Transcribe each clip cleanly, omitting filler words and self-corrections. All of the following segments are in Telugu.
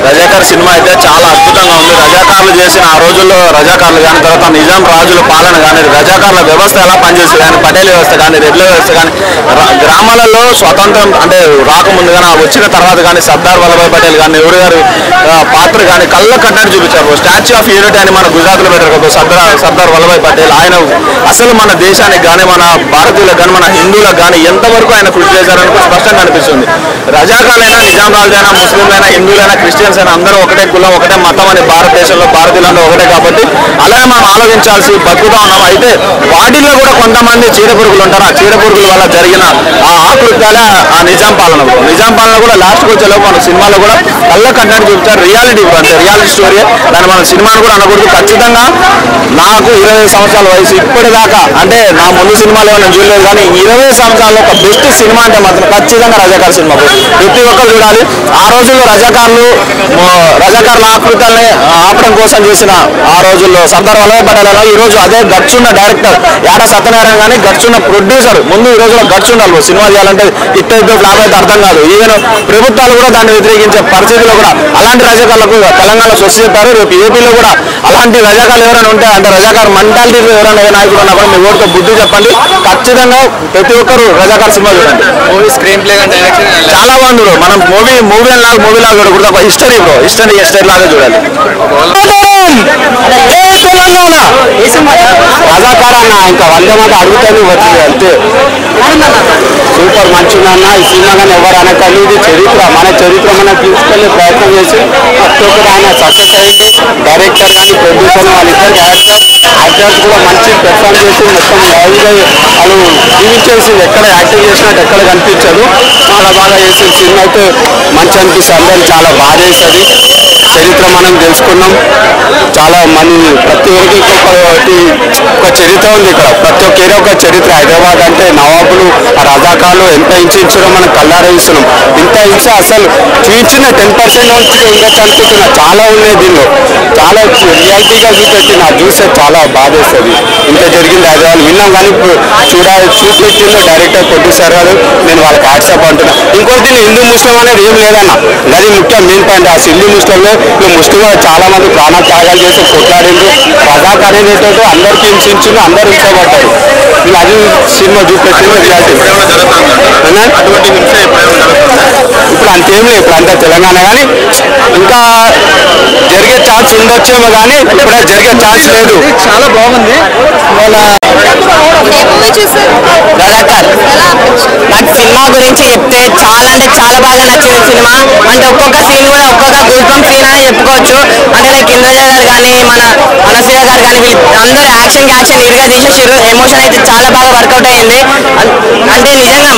రజాకార్ సినిమా అయితే చాలా అద్భుతంగా ఉంది. రజాకార్లు చేసిన ఆ రోజుల్లో రజాకార్లు కానీ, తర్వాత నిజాం రాజుల పాలన కానీ, రజాకార్ల వ్యవస్థ ఎలా పనిచేస్తుంది కానీ, పటేల్ వ్యవస్థ కానీ, రెడ్ల వ్యవస్థ కానీ, గ్రామాలలో స్వతంత్రం అంటే రాకముందు కానీ వచ్చిన తర్వాత కానీ సర్దార్ వల్లభాయ్ పటేల్ కానీ, నెహ్రూ గారి పాత్ర కానీ కళ్ళ కట్టడి చూపించారు. స్టాచ్యూ ఆఫ్ యూనిటీ అని మన గుజరాత్లో పెట్టారు కదా సర్దార్ వల్లభాయ్ పటేల్. ఆయన అసలు మన దేశానికి కానీ, మన భారతీయులకు కానీ, మన హిందువులకు కానీ ఎంతవరకు ఆయన కృషి చేశారని స్పష్టంగా అనిపిస్తుంది. రజాకార్లైనా, నిజాం రాజులైనా, ముస్లింలైనా, హిందువులైనా, క్రిస్టియన్స్ అయినా అందరూ ఒకటే కులం, ఒకటే మతం అని భారతదేశంలో భారతీయులందరూ ఒకటే. కాబట్టి అలాగే మనం ఆలోచించాల్సి బతుకుతా ఉన్నాం. అయితే వాటిల్లో కూడా కొంతమంది చీడపురుగులు ఉంటారు. ఆ చీడపురుగుల వల్ల జరిగిన ఆ ఆకృత్యాలే ఆ నిజాం పాలన కూడా లాస్ట్కి వచ్చేలోపు మన సినిమాలో కూడా కళ్ళ కట్టడి చూపించారు. రియాలిటీ అంటే రియాలిటీ స్టోరీ. దాన్ని మనం సినిమాను కూడా అనకూడదు. ఖచ్చితంగా నాకు 20 సంవత్సరాల వయసు ఇప్పటిదాకా అంటే నా ముందు సినిమాలు ఏమైనా చూడలేదు కానీ 20 సంవత్సరాల్లో ఒక బెస్ట్ సినిమా అంటే మాత్రం ఖచ్చితంగా రజాకార్ సినిమా ప్రతి ఒక్కరు చూడాలి. ఆ రోజుల్లో రజాకార్ల ఆకృతాలని ఆపడం కోసం చేసిన ఆ రోజుల్లో సర్దార్ వల్లభాయ్ పటేల్ ఈ రోజు అదే గట్స్ ఉన్న డైరెక్టర్ యాడ సత్యనారాయణ కానీ, గట్స్ ఉన్న ప్రొడ్యూసర్. ముందు ఈ రోజుల్లో గట్స్ ఉండాలి. సినిమా చేయాలంటే ఇద్దరు ఫ్లాప్ అయితే అర్థం కాదు. ఈవెన్ ప్రభుత్వాలు కూడా దాన్ని వ్యతిరేకించే పరిస్థితిలో కూడా అలాంటి రజాకార్లకు తెలంగాణలో స్వచ్ఛ చెప్పారు. రేపు ఏపీలో కూడా అలాంటి రజాకార్లు ఎవరైనా ఉంటే అంటే రజాకార్ మెంటాలిటీలో ఎవరైనా నాయకుడు ఉన్నా కూడా మీ ఓటుతో బుద్ధి చెప్పండి. ఖచ్చితంగా ప్రతి ఒక్కరు రజాకార్ సినిమా చూడండి. మూవీ స్క్రీన్ ప్లే చాలా బాగుంది. మనం మూవీ లాగా చూడకూడదు. ఒక హిస్టరీ హిస్టరీ లాగా చూడాలి. రజాకార్ అన్న ఇంకా 100 మంది అడుగుతాను వచ్చింది అంతే. సూపర్ మంచిగా అన్న ఈ సినిమా కానీ ఎవరు అనకాలి. ఇది చరిత్ర, మన చరిత్ర మనం తీసుకెళ్లే ప్రయత్నం చేసి ప్రతి ఒక్కరు ఆయన సక్సెస్ అయింది. డైరెక్టర్ కానీ, ప్రొడ్యూసర్ వాళ్ళిద్దరు యాక్టర్స్ కూడా మంచి పెర్ఫార్మ్ చేసి మొత్తం లైవ్గా వాళ్ళు జీవించేసింది. ఎక్కడ యాక్టింగ్ చేసినట్టు ఎక్కడ కనిపించదు. చాలా బాగా చేసిన సినిమా అయితే మంచి అనిపిస్తుంది. అందరూ చాలా బాగా చేస్తుంది. చరిత్ర మనం తెలుసుకున్నాం. చాలా మంది ప్రతి ఒక్కరికి ఒక చరిత్ర ఉంది ఇక్కడ. ప్రతి ఒక్క ఏరియా ఒక చరిత్ర. హైదరాబాద్ అంటే నవాబులు, రజాకార్లు ఎంత హింసించడం మనం కళ్ళారా చూస్తున్నాం. ఇంత హింస అసలు చూపించిన 10% ఉండొచ్చు అనుకుంటున్నా. చాలా ఉన్నాయి దీనిలో. చాలా రియాలిటీగా చూపెట్టిన చూస్తే చాలా బాధేస్తుంది. ఇంత జరిగింది హైదరాబాద్ విన్నాం కానీ చూపెట్టిందో డైరెక్టర్ ప్రొడ్యూసర్ గారు. నేను వాళ్ళకి యాక్సెప్ట్ అంటున్నా. ఇంకోటి హిందూ ముస్లిం అనేది ఏం లేదన్న. అది ముఖ్యం మెయిన్ పాయింట్. ఆ హిందూ ముస్లింలో ముస్లిం చాలా మంది ప్రాణ త్యాగాలు చేసి కొట్లాడిండ్రు. రజాకార్ అనేది అందరికీ హింసించిండ్రు, అందరూ హింసపడ్డారు. అది సినిమా చూపెట్టింది రియాలిటీ. ఇప్పుడు అంతేం లేదు. ఇప్పుడు అంతా తెలంగాణ కానీ ఇంకా జరిగే ఛాన్స్ ఉండొచ్చేమో కానీ ఇప్పుడే జరిగే ఛాన్స్ లేదు. చాలా బాగుంది. రజాకార్ నాకు సినిమా గురించి చెప్తే చాలా అంటే చాలా బాగా నచ్చింది సినిమా. అంటే ఒక్కొక్క సీన్ కూడా ఒక్కొక్క గూల్పం సీన్ అని చెప్పుకోవచ్చు. అంటే లైక్ ఇంద్రజ గారు కానీ, మన అనసూయ గారు కానీ అందరూ యాక్షన్ ఇరుగా తీసేసారు. ఎమోషన్ అయితే చాలా బాగా వర్కౌట్ అయ్యింది. అంటే నిజంగా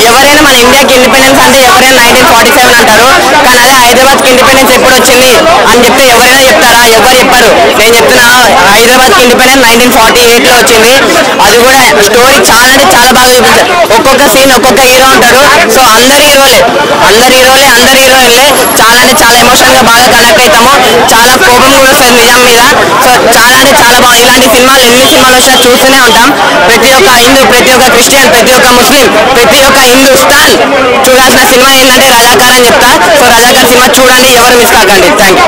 ఎవరైనా మన ఇండియాకి ఇండిపెండెన్స్ అంటే ఎవరైనా 1947 అంటారు. కానీ అదే హైదరాబాద్కి ఇండిపెండెన్స్ ఎప్పుడు వచ్చింది అని చెప్తే ఎవరైనా చెప్తారా? ఎవరు చెప్పారు. నేను చెప్తున్నా, హైదరాబాద్కి ఇండిపెండెన్స్ 1948లో వచ్చింది. అది కూడా స్టోరీ చాలా అంటే చాలా బాగా చూపించారు. ఒక్కొక్క సీన్ ఒక్కొక్క హీరో ఉంటారు. సో అందరు హీరోలే చాలా అంటే చాలా ఎమోషనల్ గా బాగా కనెక్ట్ అవుతాము. చాలా కోపం కూడా వస్తుంది నిజాం మీద. సో చాలా అంటే చాలా బాగుంది. ఇలాంటి సినిమాలు ఎన్ని సినిమాలు వచ్చినా చూస్తూనే ఉంటాం. ప్రతి ఒక్క హిందూ, ప్రతి ఒక్క క్రిస్టియన్, ప్రతి ఒక్క ముస్లిం, ప్రతి ఒక్క హిందూస్థాన్ చూడాల్సిన సినిమా ఏంటంటే రజాకార్ అని చెప్తా. సో రజాకార్ సినిమా చూడండి, ఎవరు మిస్ కాకండి. Thank you.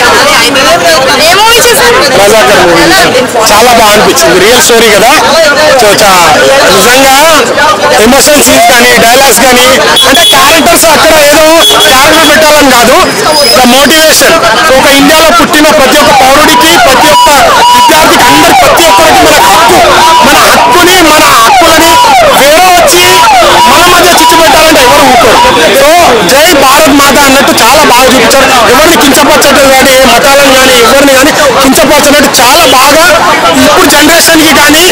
రజాకార్ మూవీ చాలా బాగా అనిపించింది. రియల్ స్టోరీ కదా. నిజంగా ఎమోషనల్ సీన్స్ కానీ, డైలాగ్స్ కానీ, అంటే క్యారెక్టర్స్ అక్కడ ఏదో క్యారెక్టర్ పెట్టాలని కాదు. ద మోటివేషన్ ఒక ఇండియాలో పుట్టిన ప్రతి ఒక్క పౌరుడికి, ప్రతి ఒక్క విద్యార్థికి, అందరు ప్రతి ఒక్కరికి మన హక్కుని వేరే వచ్చి మన మధ్య చిచ్చు పెట్టాలంటే ఎవరు ఊరుకోరు. సో జై భారత్ మాత అన్నట్టు చాలా బాగా చూపించారు. ఎవరిని కించపరచడం కానీ, ఏ మతాలను కానీ, ఎవరిని కానీ కించపరచినట్టు చాలా బాగా ఇప్పుడు జనరేషన్కి కానీ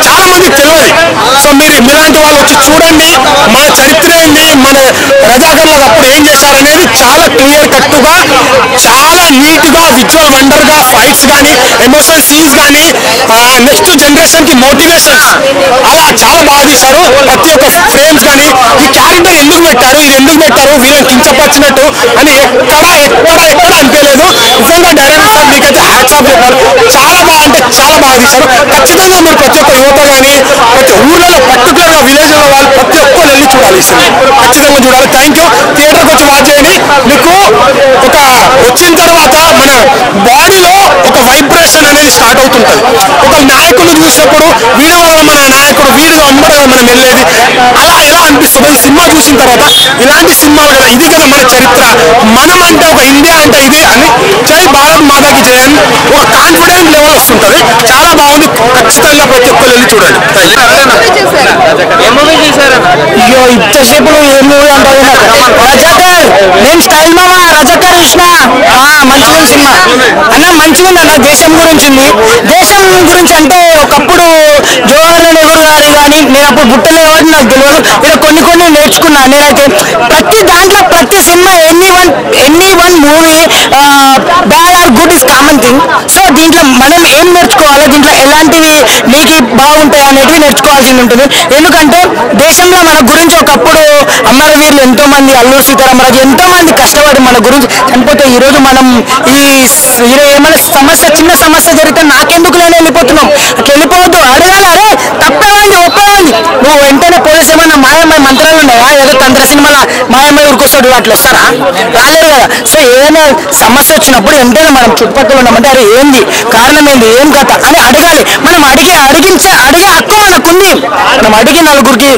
చాలా మందికి తెలియదు. సో మీరు ఇలాంటి వాళ్ళు వచ్చి చూడండి. మన చరిత్ర ఏంది, మన రజాకార్లు అప్పుడు ఏం చేశారనేది చాలా క్లియర్ కట్టుగా, చాలా నీట్గా, విజువల్ వండర్గా, ఫైట్స్ కానీ, ఎమోషనల్ సీన్స్ కానీ, నెక్స్ట్ జనరేషన్కి మోటివేషన్స్ అలా చాలా బాగా తీశారు. ప్రతి ఒక్క ఫ్రేమ్స్ కానీ, ఈ క్యారెక్టర్ ఎందుకు పెట్టారు, ఇది ఎందుకు పెట్టారు, వీళ్ళని కించపరిచినట్టు అని ఎక్కడ అనిపించలేదు. నిజంగా డైరెక్టర్ సార్ మీకైతే హ్యాట్స్ ఆఫ్ చెప్పాలి. చాలా బాగా అంటే చాలా బాగా బాగా తీశారు. ఖచ్చితంగా మీరు ప్రతి ఒక్క యువత కానీ ప్రతి ఊళ్ళలో పర్టికులర్గా విలేజ్లో వాళ్ళు ప్రతి ఒక్కరు వెళ్ళి చూడాలి ఈ సినిమా, ఖచ్చితంగా చూడాలి. Thank you. థియేటర్కి వచ్చి వాచ్ చేయండి. మీకు ఒక వచ్చిన తర్వాత మన బాడీలో ఒక వైబ్రేషన్ అనేది స్టార్ట్ అవుతుంటుంది. ఒక నాయకుడిని చూసినప్పుడు వీడు మన నాయకుడు, వీడు అమ్మడు మనం వెళ్ళేది, అలా ఎలా అనిపిస్తుంది ఈ సినిమా చూసిన తర్వాత. ఇలాంటి సినిమా కదా, ఇది కదా మన చరిత్ర, మనం అంటే ఒక ఇండియా అంటే ఇది అని జై భారత్ మాతాకి జై అని ఒక కాన్ఫిడెంట్ లెవెల్ వస్తుంటది. చాలా బాగుంది. ఖచ్చితంగా ప్రతి ఒక్కరు వెళ్ళి చూడండి. అయ్యో ఇంతసేపు ఏం మూవీ అంటావు రజాకర్, నేను స్టైల్ మామ రజాకర్ కృష్ణ మంచిగా సినిమా అన్న, మంచిగా ఉంది అన్న. దేశం గురించి ఉంది. దేశం గురించి అంటే ఒకప్పుడు జవహర్లాల్ నెహ్రూ గారు కానీ, నేను అప్పుడు బుట్టలో ఎవరు నాకు తెలియదు, ఇలా కొన్ని నేర్చుకున్నా. నేనైతే ప్రతి దాంట్లో ప్రతి cinema any one movie bad or good is common thing. So దీంట్లో మనం ఏం నేర్చుకోవాలో, దీంట్లో ఎలాంటివి నీకు బాగుంటాయి అనేటివి నేర్చుకోవాల్సింది ఉంటుంది. ఎందుకంటే దేశంలో మన గురించి ఒకప్పుడు అమరవీరులు ఎంతో మంది, అల్లూరు సీతారామరాజు ఎంతో మంది కష్టపడి మన గురించి చనిపోతే ఈరోజు మనం ఏమైనా సమస్య, చిన్న సమస్య జరిగితే నాకెందుకు లేని వెళ్ళిపోతున్నాం. అట్లా వెళ్ళిపోవద్దు. అడగాలి, అరే తప్పేమైంది ఒప్పేమైంది. నువ్వు వెంటనే పోలీసు ఏమన్నా మాయమై మంత్రాలు ఉన్నాయా? ఏదో తంత్ర సినిమాలో మాయమై ఊరుకొస్తాడు అట్లా వస్తారా? రాలేరు కదా. సో ఏదైనా సమస్య వచ్చినప్పుడు వెంటనే మనం చుట్టుపక్కల ఉన్నామంటే అరే ఏంది, కారణం ఏంది, ఏం కథ అని అడగాలి. మనం అడిగే హక్కు మనకుంది. మనం అడిగి నలుగురికి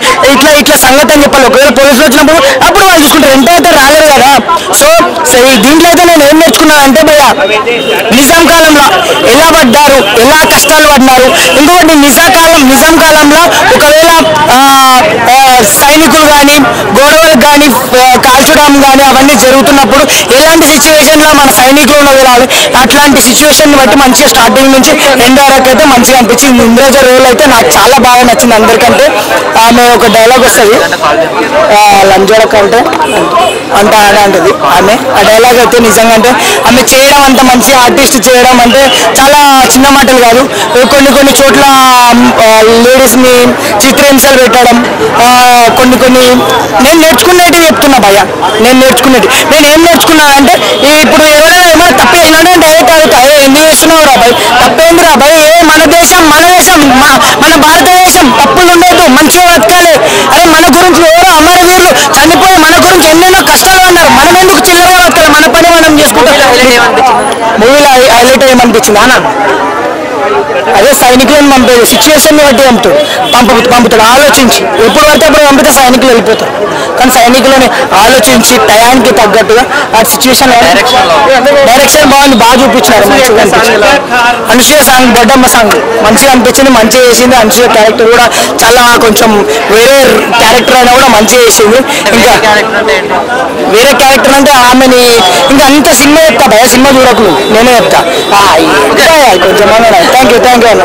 ఇట్లా సంగతి అని చెప్పాలి. ఒకవేళ పోలీసులు వచ్చినప్పుడు అప్పుడు వాళ్ళు చూసుకుంటారు. వెంటనే రాలేరు కదా. సో దీంట్లో అయితే నేను ఏం నేర్చుకున్నానంటే భయ్య, నిజాం కాలంలో ఎలా పడ్డారు, ఎలా కష్టాలు పడ్డారు. ఇంకొకటి నిజాం కాలంలో ఒకవేళ సైనికులు కానీ గొడవలు కానీ కాల్చడం కానీ అవన్నీ జరుగుతున్నప్పుడు ఎలాంటి సిచ్యువేషన్లో మన సైనికులు వెళ్ళాలి. అట్లాంటి సిచ్యువేషన్ బట్టి మంచిగా స్టార్టింగ్ నుంచి ఎండ్ వరకు అయితే మంచిగా అనిపించింది. ఇంద్రజ రోల్ అయితే నాకు చాలా బాగా నచ్చింది అందరికంటే. ఆమె ఒక డైలాగ్ వస్తుంది, లంజోడక అంటే అంట అని అంటది ఆమె. ఆ డైలాగ్ అయితే నిజంగా అంటే ఆమె చేయడం అంత మంచి ఆర్టిస్ట్ చేయడం అంటే చాలా చిన్న మాటలు కాదు. కొన్ని చోట్ల లేడీస్ని చిత్రహింసలు పెట్టడం, కొన్ని నేను నేర్చుకునేవి చెప్తున్నా భయ్య. నేను ఏం నేర్చుకున్నానంటే ఇప్పుడు ఎవరైనా ఏమైనా తప్పు చేసినాడే డైరెక్ట్ అడుగుతాయి, ఎందుకు చేస్తున్నావు రా భయ్, తప్పేంది రా భయ్, మన దేశం మన భారతదేశం, తప్పులు ఉండొద్దు, మంచిగా బతకాలి. అరే మన గురించి ఎవరో అమరవీరులు చనిపోయి మన గురించి ఎన్నెన్నో కష్టాలు అన్నారు. మనం ఎందుకు చిల్లరగా బతకాలి, మన పని మనం చేసుకుంటాం. మూవీలో హైలైట్ ఏమనిపించింది అన్న, అదే సైనికులను పంపేది సిచ్యువేషన్ బట్టి పంపుతాడు. ఆలోచించి ఎప్పుడు పడితే అప్పుడు పంపితే సైనికులు వెళ్ళిపోతారు. కానీ సైనికులని ఆలోచించి టయానికి తగ్గట్టుగా ఆ సిచ్యువేషన్ డైరెక్షన్ బాగుంది, బాగా చూపించారు. మంచిగా అనిపించింది. అనుషయ సాంగ్, బొడ్డమ్మ సాంగ్ మంచిగా అనిపించింది, మంచిగా చేసింది. అనుషయ క్యారెక్టర్ కూడా చాలా కొంచెం వేరే క్యారెక్టర్ అయినా కూడా మంచిగా చేసింది. ఇంకా వేరే క్యారెక్టర్ అంటే ఆమెని ఇంకా అంత సినిమా చెప్తా భయ, సినిమా చూడకు నేనే చెప్తా కొంచెం. థ్యాంక్ యూ అన్న.